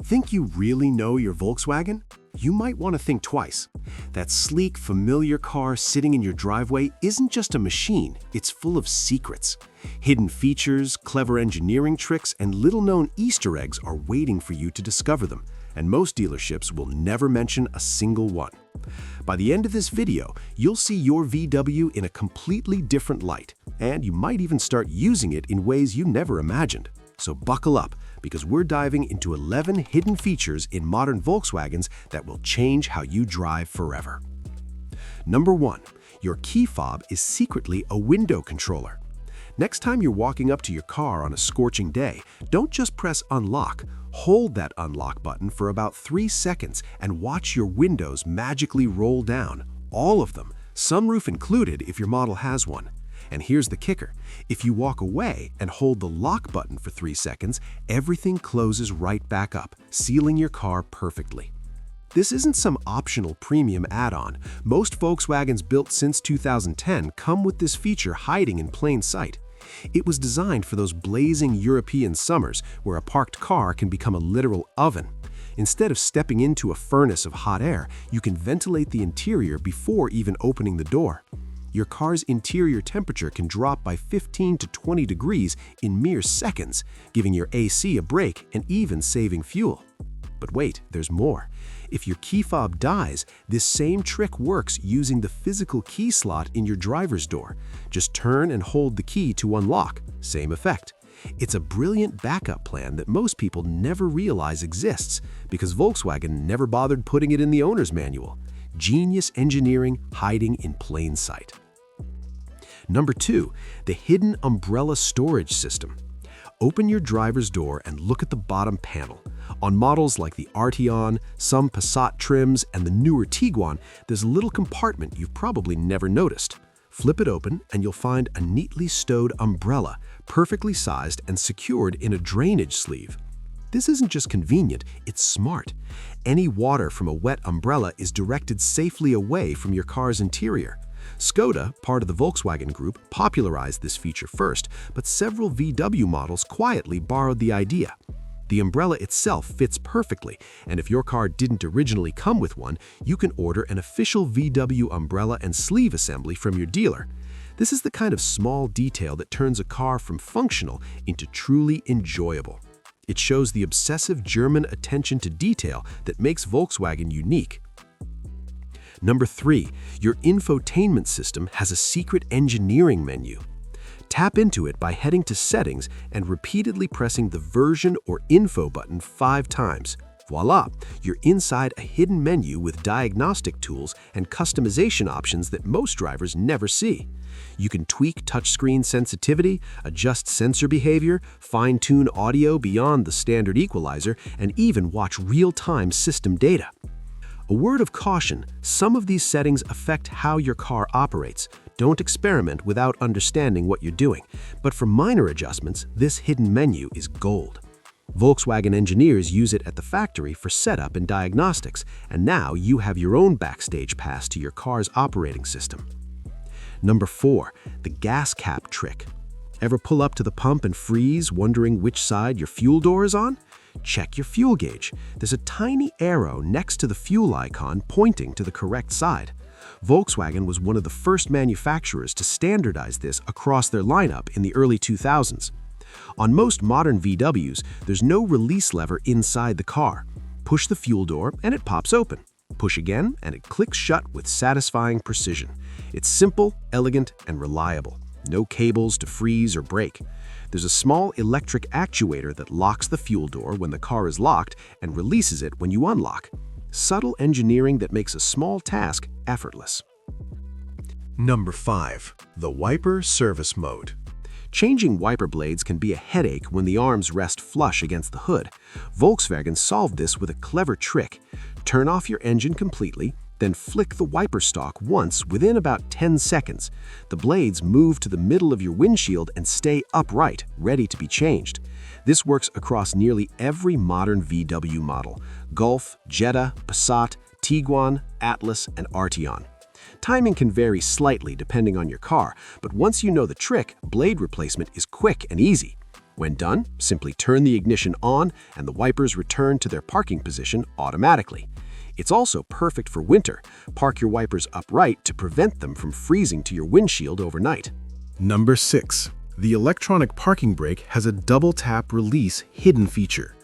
Think you really know your Volkswagen? You might want to think twice. That sleek, familiar car sitting in your driveway isn't just a machine, it's full of secrets. Hidden features, clever engineering tricks, and little-known Easter eggs are waiting for you to discover them, and most dealerships will never mention a single one. By the end of this video, you'll see your VW in a completely different light, and you might even start using it in ways you never imagined. So buckle up, because we're diving into 11 hidden features in modern Volkswagens that will change how you drive forever. Number 1. Your key fob is secretly a window controller. Next time you're walking up to your car on a scorching day, don't just press unlock. Hold that unlock button for about 3 seconds and watch your windows magically roll down. All of them, sunroof included if your model has one. And here's the kicker. If you walk away and hold the lock button for 3 seconds, everything closes right back up, sealing your car perfectly. This isn't some optional premium add-on. Most Volkswagens built since 2010 come with this feature hiding in plain sight. It was designed for those blazing European summers where a parked car can become a literal oven. Instead of stepping into a furnace of hot air, you can ventilate the interior before even opening the door. Your car's interior temperature can drop by 15 to 20 degrees in mere seconds, giving your AC a break and even saving fuel. But wait, there's more. If your key fob dies, this same trick works using the physical key slot in your driver's door. Just turn and hold the key to unlock. Same effect. It's a brilliant backup plan that most people never realize exists because Volkswagen never bothered putting it in the owner's manual. Genius engineering hiding in plain sight. Number 2, the hidden umbrella storage system. Open your driver's door and look at the bottom panel. On models like the Arteon, some Passat trims, and the newer Tiguan, there's a little compartment you've probably never noticed. Flip it open and you'll find a neatly stowed umbrella, perfectly sized and secured in a drainage sleeve. This isn't just convenient, it's smart. Any water from a wet umbrella is directed safely away from your car's interior. Skoda, part of the Volkswagen Group, popularized this feature first, but several VW models quietly borrowed the idea. The umbrella itself fits perfectly, and if your car didn't originally come with one, you can order an official VW umbrella and sleeve assembly from your dealer. This is the kind of small detail that turns a car from functional into truly enjoyable. It shows the obsessive German attention to detail that makes Volkswagen unique. Number 3, your infotainment system has a secret engineering menu. Tap into it by heading to Settings and repeatedly pressing the Version or Info button 5 times. Voila! You're inside a hidden menu with diagnostic tools and customization options that most drivers never see. You can tweak touchscreen sensitivity, adjust sensor behavior, fine-tune audio beyond the standard equalizer, and even watch real-time system data. A word of caution, some of these settings affect how your car operates. Don't experiment without understanding what you're doing. But for minor adjustments, this hidden menu is gold. Volkswagen engineers use it at the factory for setup and diagnostics, and now you have your own backstage pass to your car's operating system. Number 4, the gas cap trick. Ever pull up to the pump and freeze, wondering which side your fuel door is on? Check your fuel gauge. There's a tiny arrow next to the fuel icon pointing to the correct side. Volkswagen was one of the first manufacturers to standardize this across their lineup in the early 2000s. On most modern VWs, there's no release lever inside the car. Push the fuel door and it pops open. Push again and it clicks shut with satisfying precision. It's simple, elegant, and reliable. No cables to freeze or break. There's a small electric actuator that locks the fuel door when the car is locked and releases it when you unlock. Subtle engineering that makes a small task effortless. Number 5, the wiper service mode. Changing wiper blades can be a headache when the arms rest flush against the hood. Volkswagen solved this with a clever trick. Turn off your engine completely, then flick the wiper stalk once within about 10 seconds. The blades move to the middle of your windshield and stay upright, ready to be changed. This works across nearly every modern VW model: Golf, Jetta, Passat, Tiguan, Atlas, and Arteon. Timing can vary slightly depending on your car, but once you know the trick, blade replacement is quick and easy. When done, simply turn the ignition on and the wipers return to their parking position automatically. It's also perfect for winter. Park your wipers upright to prevent them from freezing to your windshield overnight. Number 6. The electronic parking brake has a double-tap release hidden feature.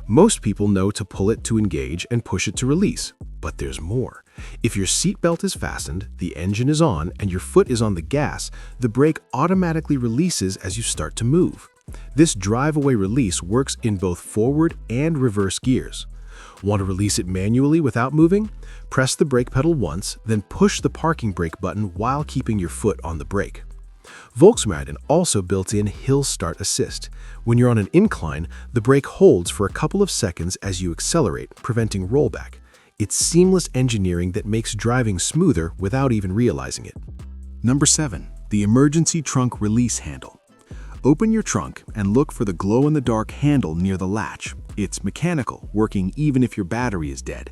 Most people know to pull it to engage and push it to release, but there's more. If your seatbelt is fastened, the engine is on, and your foot is on the gas, the brake automatically releases as you start to move. This drive-away release works in both forward and reverse gears. Want to release it manually without moving? Press the brake pedal once, then push the parking brake button while keeping your foot on the brake. Volkswagen also built in Hill Start Assist. When you're on an incline, the brake holds for a couple of seconds as you accelerate, preventing rollback. It's seamless engineering that makes driving smoother without even realizing it. Number 7. The emergency trunk release handle. Open your trunk and look for the glow-in-the-dark handle near the latch. It's mechanical, working even if your battery is dead.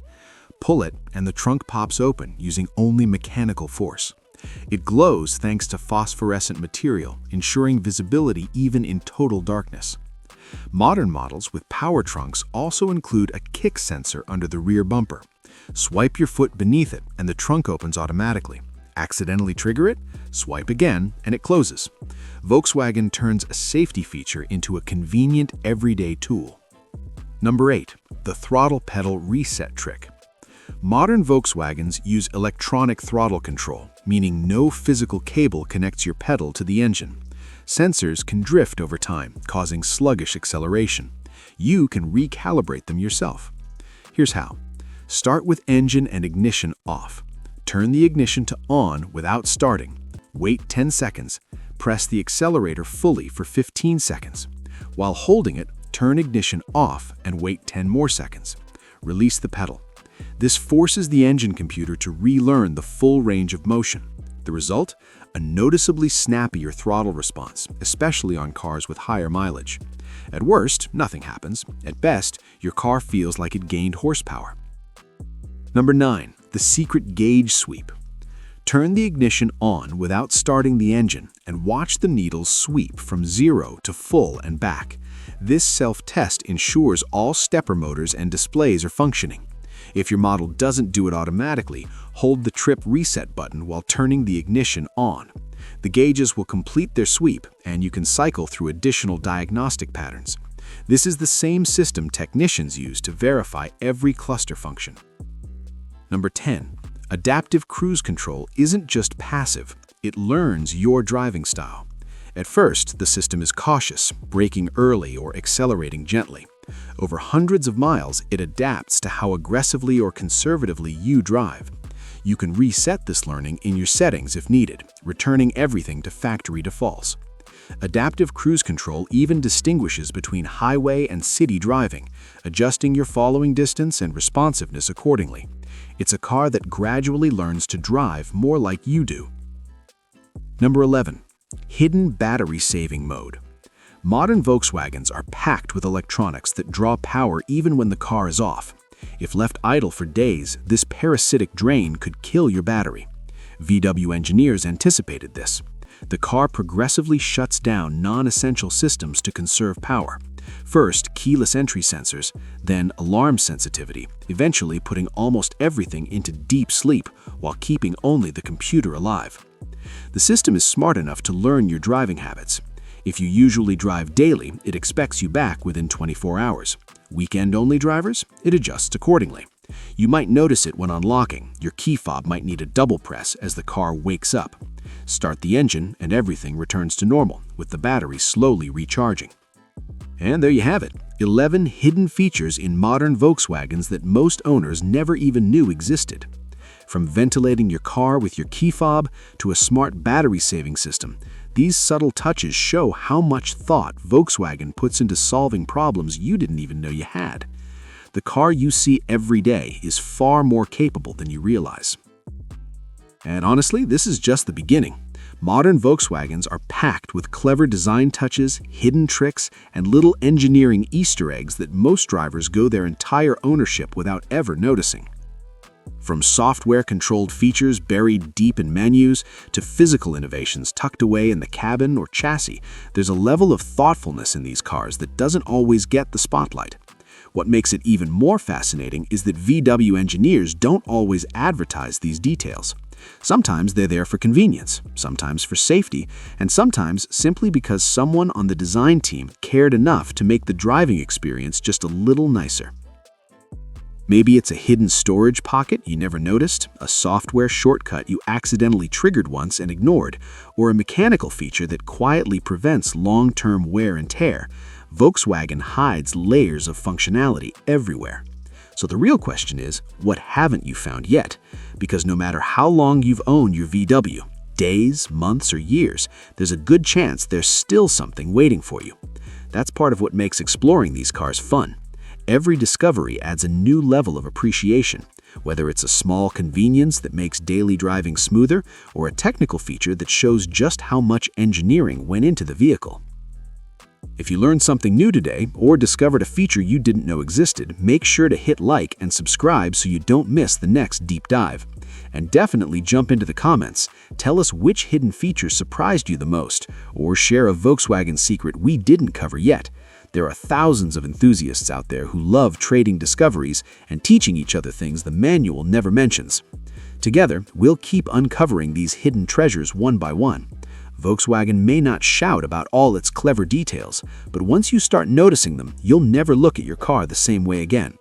Pull it and the trunk pops open using only mechanical force. It glows thanks to phosphorescent material, ensuring visibility even in total darkness. Modern models with power trunks also include a kick sensor under the rear bumper. Swipe your foot beneath it and the trunk opens automatically. Accidentally trigger it, swipe again, and it closes. Volkswagen turns a safety feature into a convenient everyday tool. Number 8. The throttle pedal reset trick. Modern Volkswagens use electronic throttle control, meaning no physical cable connects your pedal to the engine. Sensors can drift over time, causing sluggish acceleration. You can recalibrate them yourself. Here's how. Start with engine and ignition off. Turn the ignition to on without starting. Wait 10 seconds. Press the accelerator fully for 15 seconds. While holding it, turn ignition off and wait 10 more seconds. Release the pedal. This forces the engine computer to relearn the full range of motion. The result? A noticeably snappier throttle response, especially on cars with higher mileage. At worst, nothing happens. At best, your car feels like it gained horsepower. Number 9. The secret gauge sweep. Turn the ignition on without starting the engine and watch the needles sweep from 0 to full and back. This self-test ensures all stepper motors and displays are functioning. If your model doesn't do it automatically, hold the trip reset button while turning the ignition on. The gauges will complete their sweep, and you can cycle through additional diagnostic patterns. This is the same system technicians use to verify every cluster function. Number 10. Adaptive cruise control isn't just passive, it learns your driving style. At first, the system is cautious, braking early or accelerating gently. Over hundreds of miles, it adapts to how aggressively or conservatively you drive. You can reset this learning in your settings if needed, returning everything to factory defaults. Adaptive cruise control even distinguishes between highway and city driving, adjusting your following distance and responsiveness accordingly. It's a car that gradually learns to drive more like you do. Number 11. Hidden battery saving mode. Modern Volkswagens are packed with electronics that draw power even when the car is off. If left idle for days, this parasitic drain could kill your battery. VW engineers anticipated this. The car progressively shuts down non-essential systems to conserve power. First, keyless entry sensors, then alarm sensitivity, eventually putting almost everything into deep sleep while keeping only the computer alive. The system is smart enough to learn your driving habits. If you usually drive daily, it expects you back within 24 hours. Weekend-only drivers, it adjusts accordingly. You might notice it when unlocking. Your key fob might need a double press as the car wakes up. Start the engine and everything returns to normal, with the battery slowly recharging. And there you have it, 11 hidden features in modern Volkswagens that most owners never even knew existed. From ventilating your car with your key fob to a smart battery saving system, these subtle touches show how much thought Volkswagen puts into solving problems you didn't even know you had. The car you see every day is far more capable than you realize. And honestly, this is just the beginning. Modern Volkswagens are packed with clever design touches, hidden tricks, and little engineering Easter eggs that most drivers go their entire ownership without ever noticing. From software-controlled features buried deep in menus to physical innovations tucked away in the cabin or chassis, there's a level of thoughtfulness in these cars that doesn't always get the spotlight. What makes it even more fascinating is that VW engineers don't always advertise these details. Sometimes they're there for convenience, sometimes for safety, and sometimes simply because someone on the design team cared enough to make the driving experience just a little nicer. Maybe it's a hidden storage pocket you never noticed, a software shortcut you accidentally triggered once and ignored, or a mechanical feature that quietly prevents long-term wear and tear. Volkswagen hides layers of functionality everywhere. So the real question is, what haven't you found yet? Because no matter how long you've owned your VW, days, months, or years, there's a good chance there's still something waiting for you. That's part of what makes exploring these cars fun. Every discovery adds a new level of appreciation, whether it's a small convenience that makes daily driving smoother or a technical feature that shows just how much engineering went into the vehicle. If you learned something new today or discovered a feature you didn't know existed, make sure to hit like and subscribe so you don't miss the next deep dive. And definitely jump into the comments. Tell us which hidden feature surprised you the most, or share a Volkswagen secret we didn't cover yet. There are thousands of enthusiasts out there who love trading discoveries and teaching each other things the manual never mentions. Together, we'll keep uncovering these hidden treasures one by one. Volkswagen may not shout about all its clever details, but once you start noticing them, you'll never look at your car the same way again.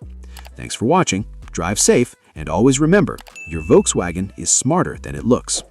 Thanks for watching, drive safe, and always remember, your Volkswagen is smarter than it looks.